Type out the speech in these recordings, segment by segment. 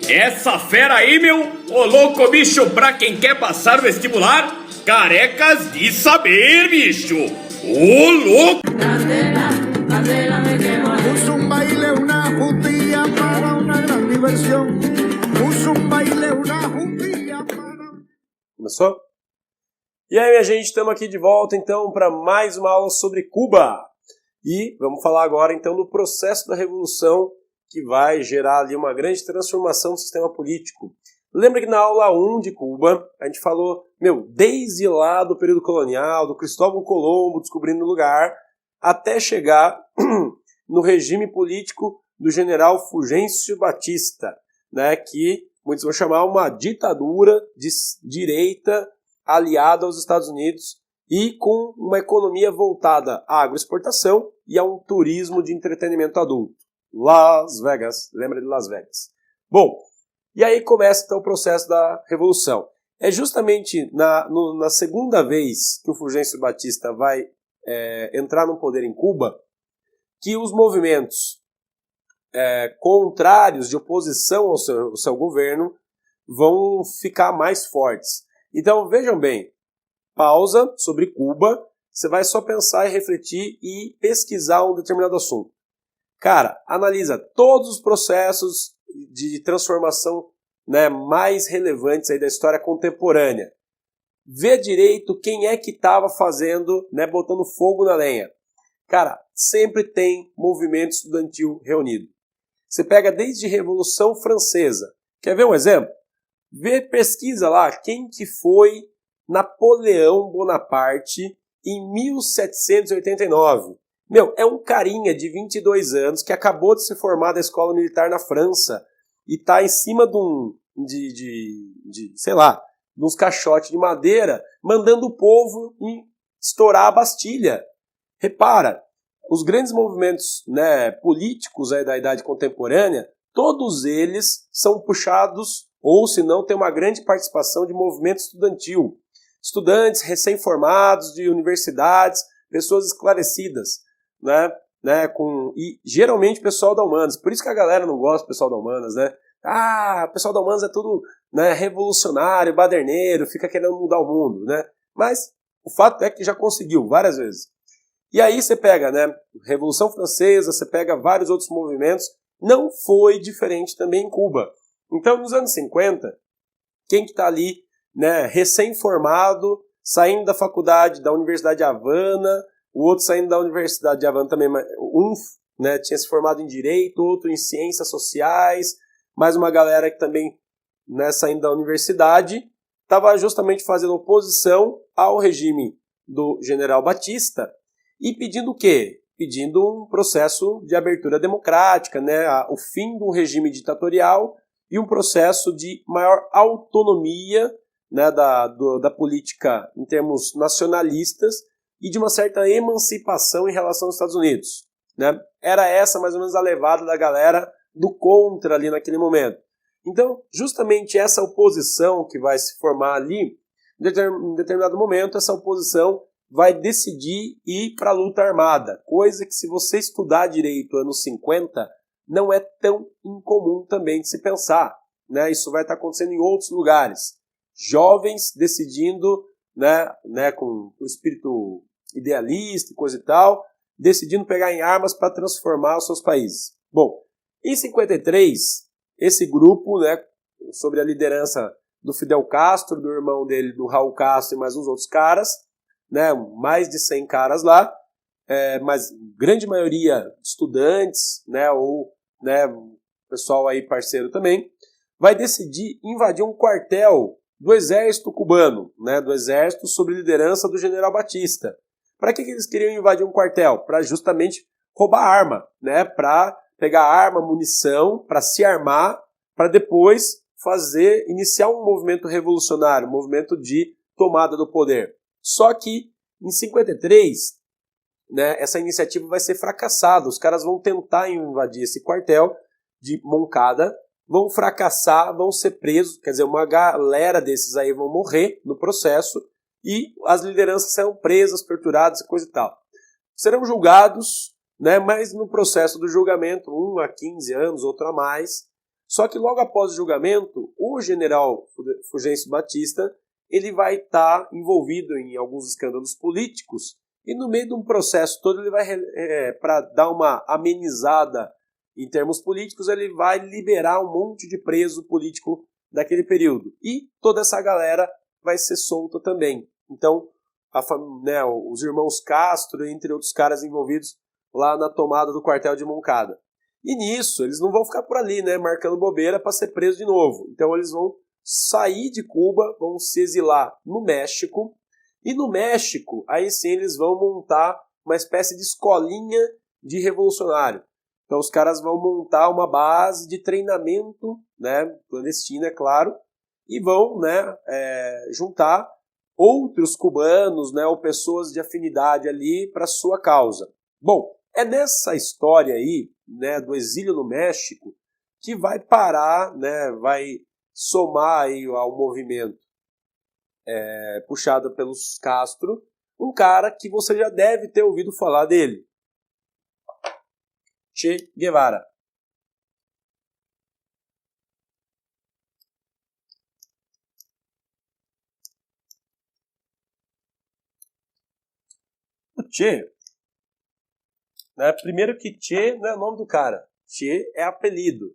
Essa fera aí, meu, ô louco, bicho, pra quem quer passar vestibular, carecas de saber, bicho. Ô louco! Puso un baile una jutilla para una gran diversión. Puso un baile una jutilla para... Começou? E aí, minha gente, estamos aqui de volta, então, para mais uma aula sobre Cuba. E vamos falar agora, então, do processo da Revolução, que vai gerar ali uma grande transformação do sistema político. Lembra que na aula 1 de Cuba, a gente falou, desde lá do período colonial, do Cristóvão Colombo descobrindo o lugar, até chegar no regime político do general Fulgêncio Batista, né, que muitos vão chamar uma ditadura de direita aliada aos Estados Unidos e com uma economia voltada à agroexportação e a um turismo de entretenimento adulto. Las Vegas, lembra de Las Vegas? Bom, e aí começa então o processo da Revolução. É justamente na segunda vez que o Fulgêncio Batista vai entrar no poder em Cuba que os movimentos contrários de oposição ao seu governo vão ficar mais fortes. Então vejam bem, pausa sobre Cuba, você vai só pensar e refletir e pesquisar um determinado assunto. Cara, analisa todos os processos de transformação, né, mais relevantes aí da história contemporânea. Vê direito quem é que estava fazendo, né, botando fogo na lenha. Cara, sempre tem movimento estudantil reunido. Você pega desde a Revolução Francesa. Quer ver um exemplo? Pesquisa lá quem que foi Napoleão Bonaparte em 1789. É um carinha de 22 anos que acabou de se formar da escola militar na França e está em cima de uns caixotes de madeira, mandando o povo estourar a Bastilha. Repara, os grandes movimentos, né, políticos aí da idade contemporânea, todos eles são puxados, ou se não, tem uma grande participação de movimento estudantil. Estudantes recém-formados de universidades, pessoas esclarecidas, e geralmente pessoal da Humanas. Por isso que a galera não gosta do pessoal da Humanas, né? O pessoal da Humanas é tudo, né, revolucionário, baderneiro, fica querendo mudar o mundo, né? Mas o fato é que já conseguiu várias vezes. E aí você pega, né, Revolução Francesa, você pega vários outros movimentos, não foi diferente também em Cuba. Então, nos anos 50, quem que está ali, né, recém-formado, saindo da faculdade da Universidade de Havana, o outro saindo da Universidade de Havana também, né, tinha se formado em Direito, outro em Ciências Sociais, mais uma galera que também, né, saindo da universidade, estava justamente fazendo oposição ao regime do general Batista e pedindo o quê? Pedindo um processo de abertura democrática, né, o fim do regime ditatorial e um processo de maior autonomia, né, da política em termos nacionalistas e de uma certa emancipação em relação aos Estados Unidos, né? Era essa mais ou menos a levada da galera do contra ali naquele momento. Então, justamente essa oposição que vai se formar ali, em determinado momento, essa oposição vai decidir ir para a luta armada, coisa que se você estudar direito anos 50, não é tão incomum também de se pensar, né? Isso vai estar acontecendo em outros lugares. Jovens decidindo, né, com o espírito idealista e coisa e tal, decidindo pegar em armas para transformar os seus países. Bom, em 53, esse grupo, né, sob a liderança do Fidel Castro, do irmão dele, do Raul Castro e mais uns outros caras, né, mais de 100 caras lá, mas grande maioria estudantes, né, ou, né, pessoal aí parceiro também, vai decidir invadir um quartel do exército cubano, né, do exército sob liderança do general Batista. Para que eles queriam invadir um quartel? Para justamente roubar arma, né, para pegar arma, munição, para se armar, para depois iniciar um movimento revolucionário, um movimento de tomada do poder. Só que em 53, né, essa iniciativa vai ser fracassada. Os caras vão tentar invadir esse quartel de Moncada, vão fracassar, vão ser presos, quer dizer, uma galera desses aí vão morrer no processo e as lideranças serão presas, torturadas e coisa e tal. Serão julgados, né, mas no processo do julgamento, 1 a 15 anos, outro a mais, Só que logo após o julgamento, o general Fulgêncio Batista ele vai estar envolvido em alguns escândalos políticos e no meio de um processo todo ele vai, para dar uma amenizada em termos políticos, ele vai liberar um monte de preso político daquele período. E toda essa galera vai ser solta também. Então, os irmãos Castro, entre outros caras envolvidos lá na tomada do quartel de Moncada. E nisso, eles não vão ficar por ali, né, marcando bobeira para ser preso de novo. Então eles vão sair de Cuba, vão se exilar no México. E no México, aí sim eles vão montar uma espécie de escolinha de revolucionário. Então os caras vão montar uma base de treinamento, né, clandestina, é claro, e vão, né, juntar outros cubanos, né, ou pessoas de afinidade ali para sua causa. Bom, é nessa história aí, né, do exílio no México, que vai parar, né, vai somar aí ao movimento puxado pelos Castro, um cara que você já deve ter ouvido falar dele, Che Guevara. O Che, né, primeiro que Che não é o nome do cara, Che é apelido.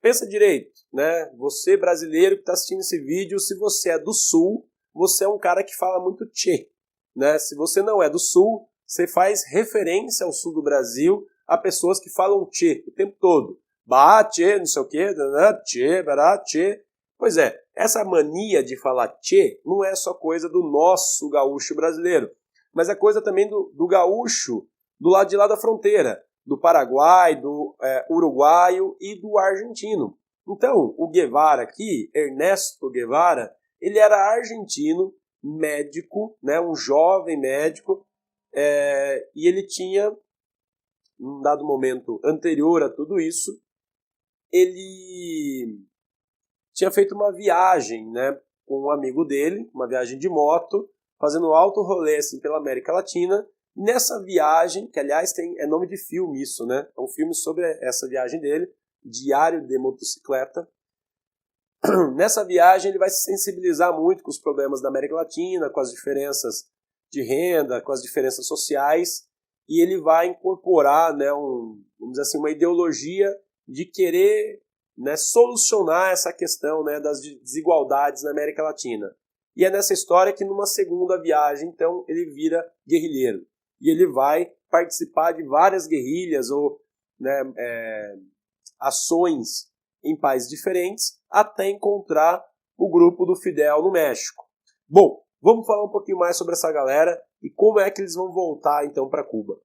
Pensa direito, né? Você brasileiro que está assistindo esse vídeo, se você é do Sul, você é um cara que fala muito Che, né? Se você não é do Sul, você faz referência ao Sul do Brasil a pessoas que falam Che o tempo todo. Bah, Che, não sei o quê, Che, bará, Che. Pois é, essa mania de falar Che não é só coisa do nosso gaúcho brasileiro, mas é coisa também do gaúcho do lado de lá da fronteira, do Paraguai, do uruguaio e do argentino. Então, o Guevara aqui, Ernesto Guevara, ele era argentino, médico, né, um jovem médico, e ele tinha, num dado momento anterior a tudo isso, ele tinha feito uma viagem, né, com um amigo dele, uma viagem de moto, fazendo alto rolê assim, pela América Latina. E nessa viagem, que aliás é nome de filme isso, né? É um filme sobre essa viagem dele, Diário de Motocicleta. Nessa viagem ele vai se sensibilizar muito com os problemas da América Latina, com as diferenças de renda, com as diferenças sociais, e ele vai incorporar, né, vamos dizer assim, uma ideologia de querer, né, solucionar essa questão, né, das desigualdades na América Latina. E é nessa história que numa segunda viagem, então, ele vira guerrilheiro. E ele vai participar de várias guerrilhas ou, né, ações em países diferentes até encontrar o grupo do Fidel no México. Bom, vamos falar um pouquinho mais sobre essa galera e como é que eles vão voltar então para Cuba.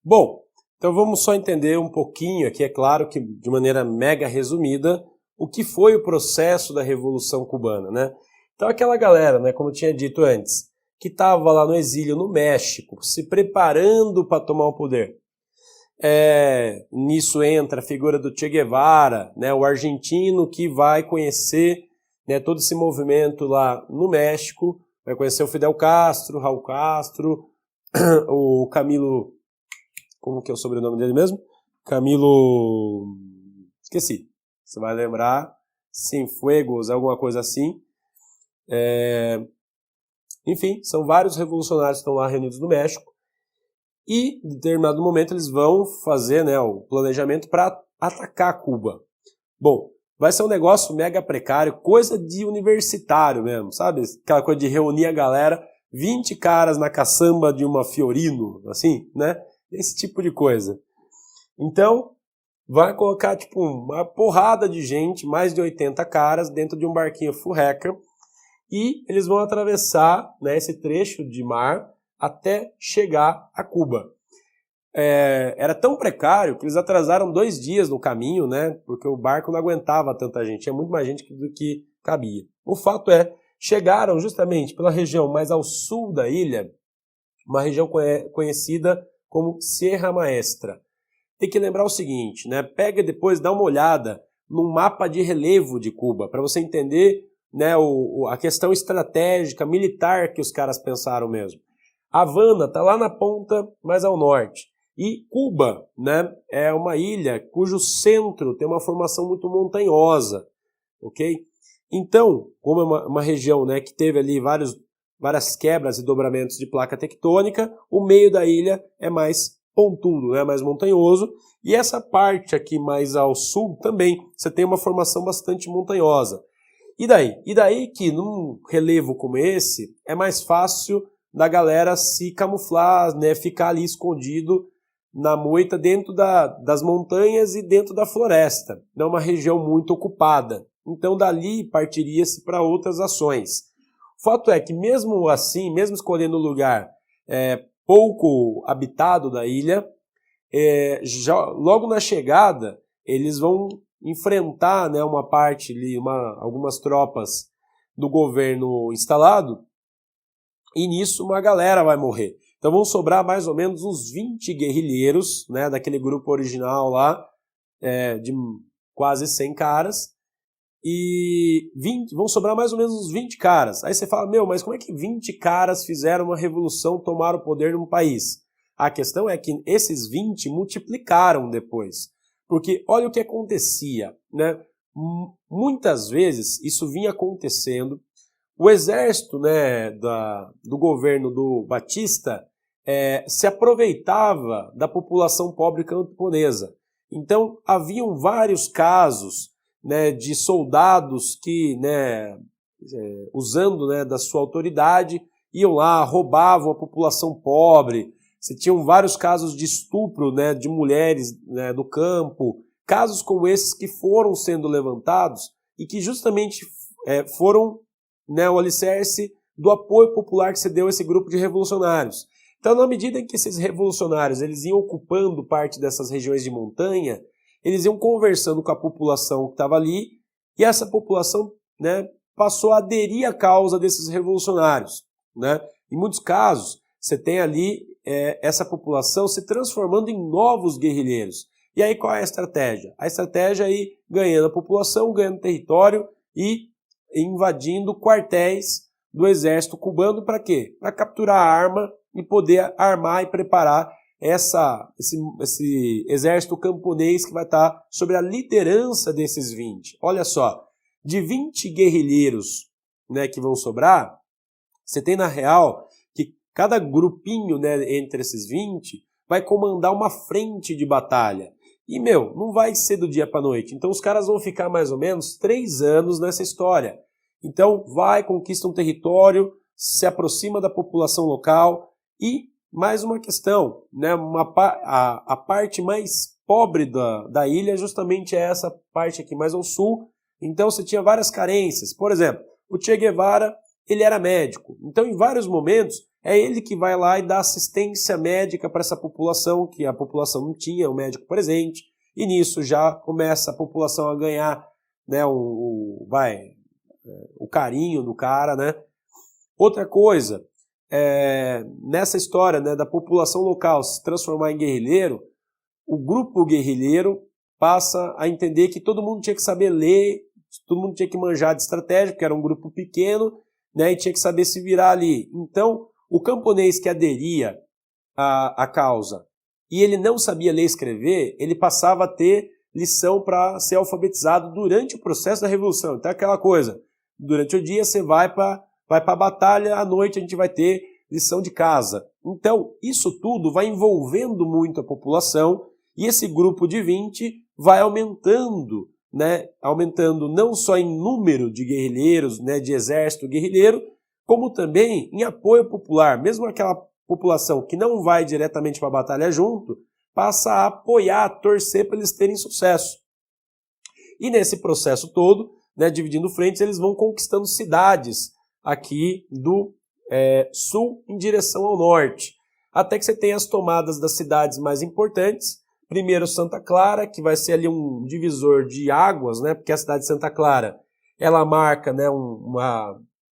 Bom, então vamos só entender um pouquinho aqui, é claro que de maneira mega resumida, o que foi o processo da Revolução Cubana, né? Então aquela galera, né, como eu tinha dito antes, que estava lá no exílio no México, se preparando para tomar o poder. Nisso entra a figura do Che Guevara, né, o argentino que vai conhecer, né, todo esse movimento lá no México, vai conhecer o Fidel Castro, Raul Castro, o Camilo, como que é o sobrenome dele mesmo? Camilo, esqueci, você vai lembrar, Cienfuegos, alguma coisa assim. Enfim, são vários revolucionários que estão lá reunidos no México e, em determinado momento, eles vão fazer, né, o planejamento para atacar Cuba. Bom, vai ser um negócio mega precário, coisa de universitário mesmo, sabe? Aquela coisa de reunir a galera, 20 caras na caçamba de uma Fiorino, assim, né? Esse tipo de coisa. Então, vai colocar tipo uma porrada de gente, mais de 80 caras, dentro de um barquinho furreca, e eles vão atravessar, né, esse trecho de mar até chegar a Cuba. Era tão precário que eles atrasaram 2 dias no caminho, né, porque o barco não aguentava tanta gente, tinha muito mais gente do que cabia. O fato chegaram justamente pela região mais ao sul da ilha, uma região conhecida como Sierra Maestra. Tem que lembrar o seguinte, né, pega depois, dá uma olhada no mapa de relevo de Cuba, para você entender, né, a questão estratégica, militar que os caras pensaram mesmo. Havana está lá na ponta mais ao norte. E Cuba, né, é uma ilha cujo centro tem uma formação muito montanhosa, ok? Então, como é uma região, né, que teve ali várias quebras e dobramentos de placa tectônica, o meio da ilha é mais pontudo, né, mais montanhoso, e essa parte aqui mais ao sul também, você tem uma formação bastante montanhosa. E daí? E daí que num relevo como esse, é mais fácil da galera se camuflar, né, ficar ali escondido na moita dentro das montanhas e dentro da floresta. Não é uma região muito ocupada. Então dali partiria-se para outras ações. O fato é que mesmo assim, mesmo escolhendo o lugar pouco habitado da ilha, logo na chegada eles vão enfrentar, né, uma parte ali, algumas tropas do governo instalado, e nisso uma galera vai morrer. Então vão sobrar mais ou menos uns 20 guerrilheiros, né, daquele grupo original lá, de quase 100 caras, e vão sobrar mais ou menos uns 20 caras. Aí você fala, mas como é que 20 caras fizeram uma revolução, tomaram o poder num país? A questão é que esses 20 multiplicaram depois. Porque olha o que acontecia, né? Muitas vezes isso vinha acontecendo. O exército, né, do governo do Batista se aproveitava da população pobre camponesa. Então haviam vários casos, né, de soldados que, né, usando, né, da sua autoridade, iam lá, roubavam a população pobre. Você tinha vários casos de estupro, né, de mulheres, né, do campo, casos como esses que foram sendo levantados e que justamente foram, né, o alicerce do apoio popular que se deu a esse grupo de revolucionários. Então, na medida em que esses revolucionários eles iam ocupando parte dessas regiões de montanha, eles iam conversando com a população que estava ali e essa população, né, passou a aderir à causa desses revolucionários, né? Em muitos casos, você tem ali essa população se transformando em novos guerrilheiros. E aí qual é a estratégia? A estratégia é ir ganhando a população, ganhando território e invadindo quartéis do exército cubano para quê? Para capturar a arma e poder armar e preparar esse exército camponês que vai estar sob a liderança desses 20. Olha só, de 20 guerrilheiros, né, que vão sobrar, você tem na real cada grupinho, né, entre esses 20 vai comandar uma frente de batalha. E, não vai ser do dia para a noite. Então os caras vão ficar mais ou menos 3 anos nessa história. Então conquista um território, se aproxima da população local e, mais uma questão, né, a parte mais pobre da ilha justamente é essa parte aqui mais ao sul. Então você tinha várias carências. Por exemplo, o Che Guevara, ele era médico. Então em vários momentos é ele que vai lá e dá assistência médica para essa população, que a população não tinha um médico presente, e nisso já começa a população a ganhar, né, o carinho do cara, né? Outra coisa, nessa história, né, da população local se transformar em guerrilheiro, o grupo guerrilheiro passa a entender que todo mundo tinha que saber ler, todo mundo tinha que manjar de estratégia, porque era um grupo pequeno, né, e tinha que saber se virar ali. Então, o camponês que aderia à causa e ele não sabia ler e escrever, ele passava a ter lição para ser alfabetizado durante o processo da Revolução. Então é aquela coisa, durante o dia você vai para a batalha, à noite a gente vai ter lição de casa. Então isso tudo vai envolvendo muito a população e esse grupo de 20 vai aumentando, né? Aumentando não só em número de guerrilheiros, né, de exército guerrilheiro, como também em apoio popular. Mesmo aquela população que não vai diretamente para a batalha junto, passa a apoiar, a torcer para eles terem sucesso. E nesse processo todo, né, dividindo frentes, eles vão conquistando cidades aqui do sul em direção ao norte. Até que você tem as tomadas das cidades mais importantes. Primeiro Santa Clara, que vai ser ali um divisor de águas, né, porque a cidade de Santa Clara ela marca, né,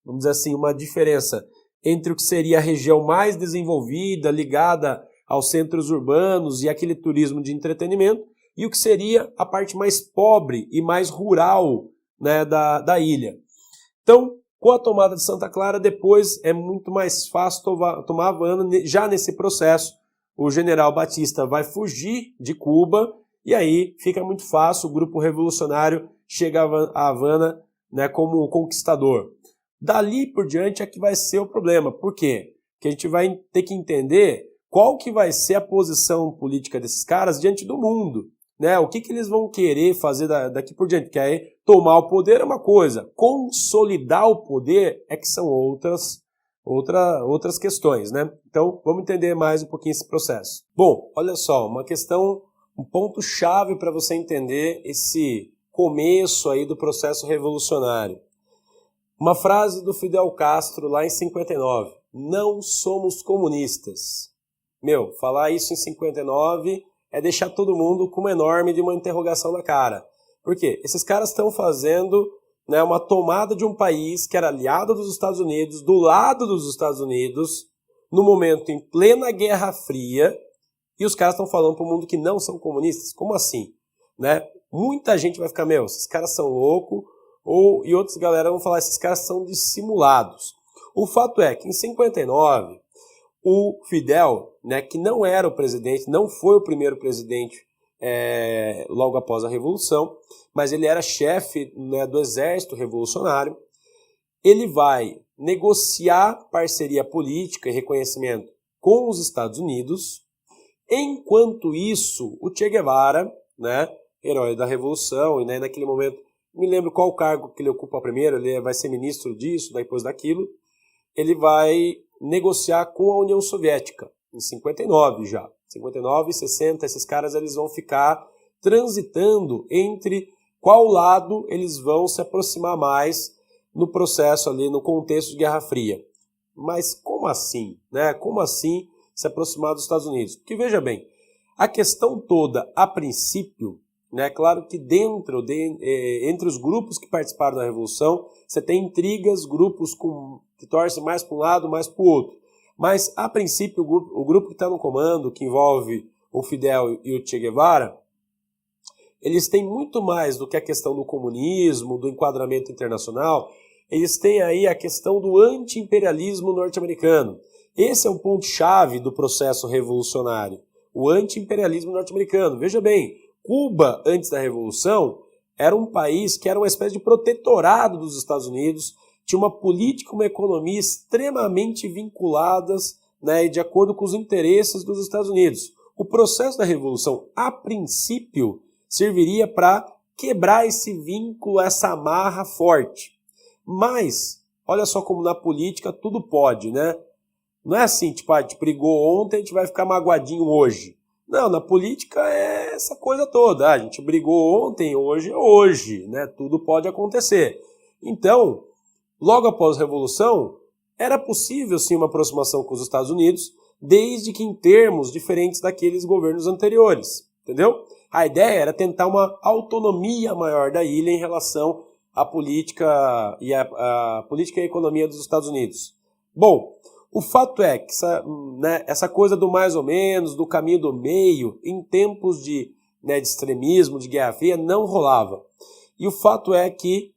vamos dizer assim, uma diferença entre o que seria a região mais desenvolvida, ligada aos centros urbanos e aquele turismo de entretenimento, e o que seria a parte mais pobre e mais rural, né, da ilha. Então, com a tomada de Santa Clara, depois é muito mais fácil tomar Havana já nesse processo, o general Batista vai fugir de Cuba e aí fica muito fácil, o grupo revolucionário chega a Havana, né, como conquistador. Dali por diante é que vai ser o problema. Por quê? Porque a gente vai ter que entender qual que vai ser a posição política desses caras diante do mundo. Né? O que eles vão querer fazer daqui por diante? Porque aí tomar o poder é uma coisa, consolidar o poder é que são outras questões, né? Então, vamos entender mais um pouquinho esse processo. Bom, olha só, um ponto-chave para você entender esse começo aí do processo revolucionário. Uma frase do Fidel Castro lá em 59, não somos comunistas. Falar isso em 59 é deixar todo mundo com uma enorme de uma interrogação na cara. Por quê? Esses caras estão fazendo, né, uma tomada de um país que era aliado dos Estados Unidos, do lado dos Estados Unidos, no momento em plena Guerra Fria, e os caras estão falando para o mundo que não são comunistas. Como assim? Né? Muita gente vai ficar, esses caras são loucos, e outras galera vão falar, esses caras são dissimulados. O fato é que em 59, o Fidel, né, que não era o presidente, não foi o primeiro presidente logo após a Revolução, mas ele era chefe, né, do exército revolucionário, ele vai negociar parceria política e reconhecimento com os Estados Unidos. Enquanto isso, o Che Guevara, né, herói da Revolução, e né, naquele momento, não me lembro qual cargo que ele ocupa primeiro, ele vai ser ministro disso, depois daquilo, ele vai negociar com a União Soviética, em 59 já. 59 e 60, esses caras eles vão ficar transitando entre qual lado eles vão se aproximar mais no processo ali, no contexto de Guerra Fria. Mas como assim? Né? Como assim se aproximar dos Estados Unidos? Porque veja bem, a questão toda, a princípio, né, claro que entre os grupos que participaram da Revolução, você tem intrigas, grupos que torcem mais para um lado, mais para o outro. Mas, a princípio, o grupo que está no comando, que envolve o Fidel e o Che Guevara, eles têm muito mais do que a questão do comunismo, do enquadramento internacional, eles têm aí a questão do anti-imperialismo norte-americano. Esse é um ponto-chave do processo revolucionário, o anti-imperialismo norte-americano. Veja bem, Cuba, antes da Revolução, era um país que era uma espécie de protetorado dos Estados Unidos, tinha uma política e uma economia extremamente vinculadas, né, de acordo com os interesses dos Estados Unidos. O processo da Revolução, a princípio, serviria para quebrar esse vínculo, essa amarra forte. Mas, olha só como na política tudo pode, né? Não é assim, tipo, a gente brigou ontem, a gente vai ficar magoadinho hoje. Não, na política é essa coisa toda. A gente brigou ontem, hoje é hoje, né? Tudo pode acontecer. Então, logo após a Revolução, era possível sim uma aproximação com os Estados Unidos, desde que em termos diferentes daqueles governos anteriores, entendeu? A ideia era tentar uma autonomia maior da ilha em relação à política e a política e a economia dos Estados Unidos. Bom, o fato é que essa coisa do mais ou menos, do caminho do meio, em tempos de extremismo, de Guerra Fria, não rolava. E o fato é que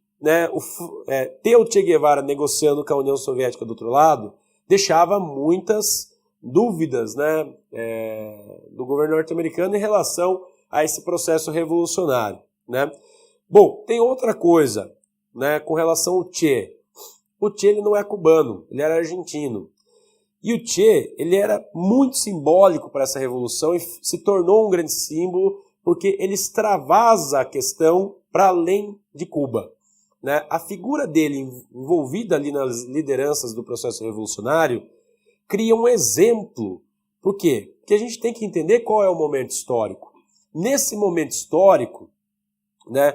ter o Che Guevara negociando com a União Soviética do outro lado deixava muitas dúvidas, né, do governo norte-americano em relação a esse processo revolucionário, né? Bom, tem outra coisa, né, com relação ao Che. O Che ele não é cubano, ele era argentino. E o Che ele era muito simbólico para essa revolução e se tornou um grande símbolo porque ele extravasa a questão para além de Cuba. Né? A figura dele envolvida ali nas lideranças do processo revolucionário cria um exemplo. Por quê? Porque a gente tem que entender qual é o momento histórico. Nesse momento histórico, né,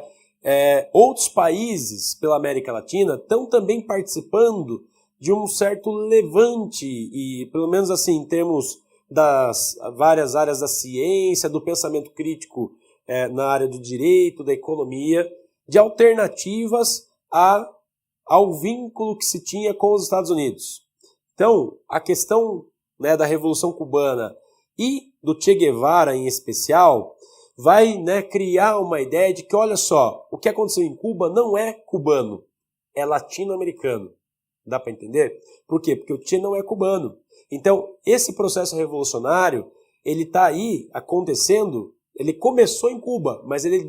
outros países pela América Latina estão também participando de um certo levante, e pelo menos assim, em termos das várias áreas da ciência, do pensamento crítico na área do direito, da economia, de alternativas ao vínculo que se tinha com os Estados Unidos. Então, a questão, né, da Revolução Cubana e do Che Guevara em especial vai, né, criar uma ideia de que, olha só, o que aconteceu em Cuba não é cubano, é latino-americano. Dá para entender? Por quê? Porque o Che não é cubano. Então, esse processo revolucionário, ele está aí acontecendo, ele começou em Cuba, mas ele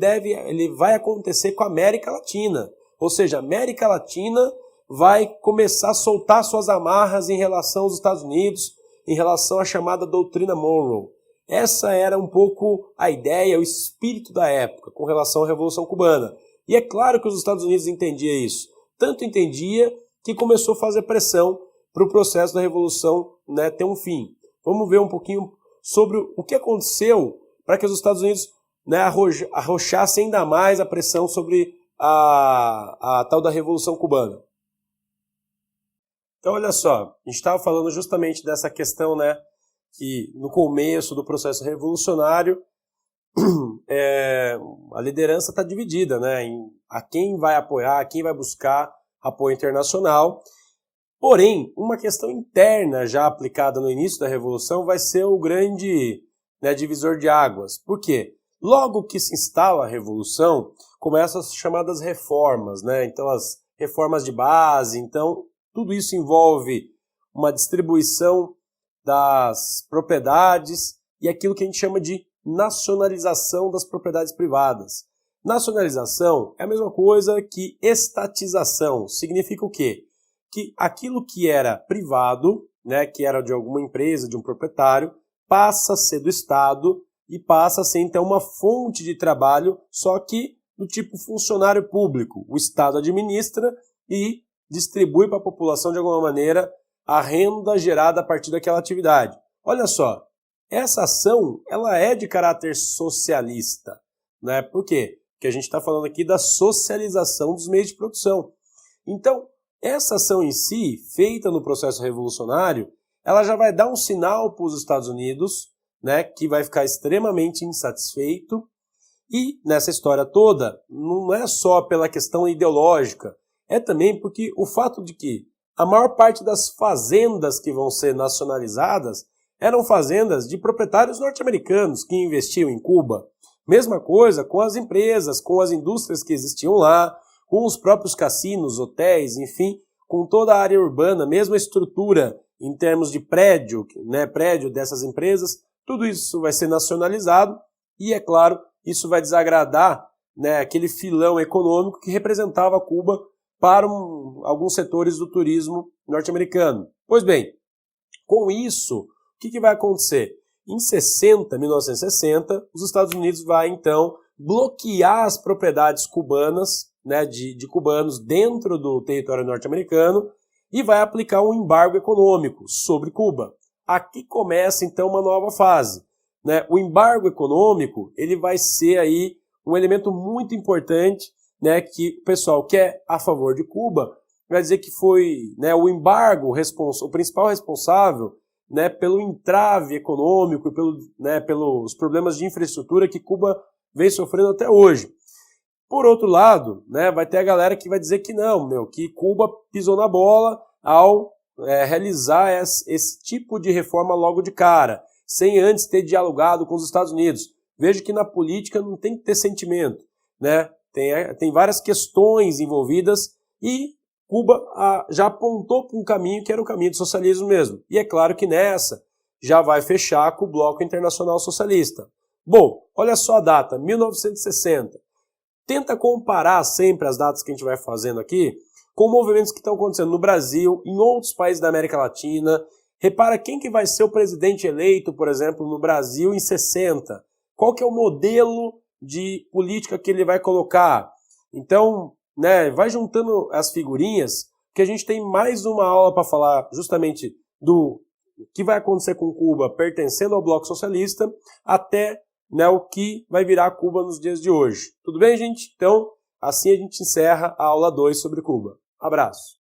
vai acontecer com a América Latina. Ou seja, a América Latina vai começar a soltar suas amarras em relação aos Estados Unidos, em relação à chamada doutrina Monroe. Essa era um pouco a ideia, o espírito da época com relação à Revolução Cubana. E é claro que os Estados Unidos entendiam isso. Tanto entendia que começou a fazer pressão para o processo da Revolução, né, ter um fim. Vamos ver um pouquinho sobre o que aconteceu para que os Estados Unidos, né, arrochassem ainda mais a pressão sobre a tal da Revolução Cubana. Então, olha só, a gente estava falando justamente dessa questão, né, que no começo do processo revolucionário a liderança está dividida, né, a quem vai apoiar, a quem vai buscar apoio internacional. Porém, uma questão interna já aplicada no início da Revolução vai ser o grande, né, divisor de águas. Por quê? Logo que se instala a Revolução, começam as chamadas reformas, né? Então, as reformas de base. Então, tudo isso envolve uma distribuição das propriedades e aquilo que a gente chama de nacionalização das propriedades privadas. Nacionalização é a mesma coisa que estatização. Significa o quê? Que aquilo que era privado, né, que era de alguma empresa, de um proprietário, passa a ser do Estado e passa a ser então uma fonte de trabalho, só que do tipo funcionário público. O Estado administra e distribui para a população de alguma maneira a renda gerada a partir daquela atividade. Olha só, essa ação ela é de caráter socialista, né? Por quê? Porque a gente está falando aqui da socialização dos meios de produção. Então, essa ação em si, feita no processo revolucionário, ela já vai dar um sinal para os Estados Unidos, né, que vai ficar extremamente insatisfeito. E nessa história toda, não é só pela questão ideológica, é também porque o fato de que a maior parte das fazendas que vão ser nacionalizadas eram fazendas de proprietários norte-americanos que investiam em Cuba. Mesma coisa com as empresas, com as indústrias que existiam lá, com os próprios cassinos, hotéis, enfim, com toda a área urbana, mesmo a estrutura em termos de prédio, né, prédio dessas empresas, tudo isso vai ser nacionalizado e, é claro, isso vai desagradar, né, aquele filão econômico que representava Cuba para alguns setores do turismo norte-americano. Pois bem, com isso, o que vai acontecer? Em 1960, os Estados Unidos vai então bloquear as propriedades cubanas, né, de cubanos dentro do território norte-americano e vai aplicar um embargo econômico sobre Cuba. Aqui começa então uma nova fase, né? O embargo econômico ele vai ser aí um elemento muito importante, né, que o pessoal que é a favor de Cuba vai dizer que foi, né, o embargo o principal responsável, né, pelo entrave econômico e né, pelos problemas de infraestrutura que Cuba vem sofrendo até hoje. Por outro lado, né, vai ter a galera que vai dizer que não, que Cuba pisou na bola ao realizar esse tipo de reforma logo de cara, sem antes ter dialogado com os Estados Unidos. Veja que na política não tem que ter sentimento, né? Tem várias questões envolvidas e Cuba já apontou para um caminho que era o caminho do socialismo mesmo. E é claro que nessa já vai fechar com o Bloco Internacional Socialista. Bom, olha só a data, 1960. Tenta comparar sempre as datas que a gente vai fazendo aqui com movimentos que estão acontecendo no Brasil, em outros países da América Latina. Repara quem que vai ser o presidente eleito, por exemplo, no Brasil em 60. Qual que é o modelo de política que ele vai colocar? Então, né, vai juntando as figurinhas, que a gente tem mais uma aula para falar justamente do que vai acontecer com Cuba pertencendo ao Bloco Socialista, até, né, o que vai virar Cuba nos dias de hoje. Tudo bem, gente? Então, assim a gente encerra a aula 2 sobre Cuba. Abraço!